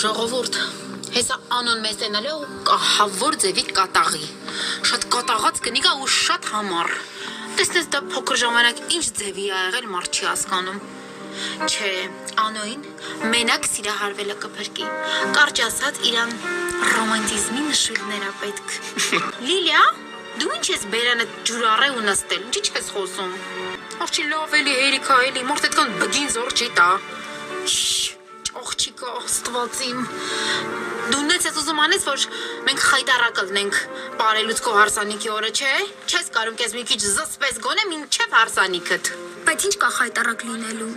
Ժողովուրդ, հեսա անոն մեզ տենալը ու կահավոր ձևի կատաղի, շատ կատաղած կնիկա ու շատ համար, տեսնես դա փոքր ժամանակ ինչ ձևի ա եղել մարդ չի հասկանում, չէ, անոին մենակ սիրահարվելը կփրկի, կարճ ասած իրան ռոմանտիզմի նշույլներ ա պետք, Լիլիա, դու ինչ ես բերանը ջուրառե ու նստել, ինչ ես խոսում, արչի լավ էլի հերիքա էլի, մարդ այդքան բգին զոր չի տա, Աղջիկա, աստվածիմ, դու նեց ես ուզում անես, որ մենք խայտարակը լնենք պարելուց քո հարսանիքի օրը, չէ? Չես կարում կեզ մի քիչ զսպես գոնե մինչև հարսանիքդ։ Բայց ինչ կա խայտարակ լինելու։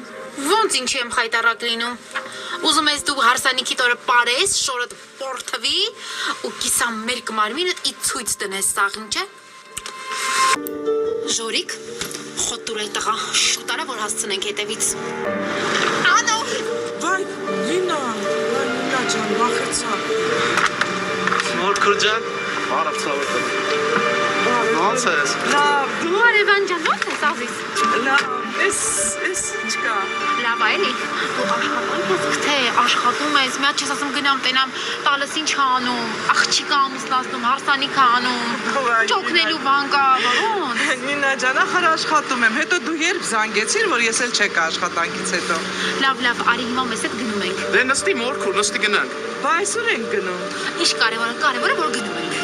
Ոնց ինչի եմ խայտարակ լինում։ Ուզում ես դու հարսանիքիդ օրը պարես, շորդ պորթվի ու կիսա մերկ մարմինդ ի ցույց տնես սաղին, չէ? Ժորիկ, խոտուր է տղա, շուտ արա, որ հասցնենք հետևից։ Անո Վայ, Լինա ջան, վախեցա։ Մորքուր ջան, բարև ցավոք։ Ոնց ես։ Լավ, դու Արևան ջան, ոնց ես ազիս։ լավ, էս ինչ կա։ Լավ այլի, դու աշխատանք ես գթե, աշխատում ես, մի հատ չես ասում գնամ տենամ, տալս ինչ անում, աղջիկա ամուսնացնում, հարսանիք անում, ճոքնելու բան կա, ոնց։ Նինա ջան, ախր աշխատում եմ, հետո դու երբ զանգեցիր, որ ես էլ չեկա աշխատանքից հետո։ Լավ, արի հիմա մեզ հետ գնում ենք։ Դե նստի մորքուր, նստի գնանք։ Բա այսօր ենք գնում։ Ինչ կարևորը, որ գնում ենք։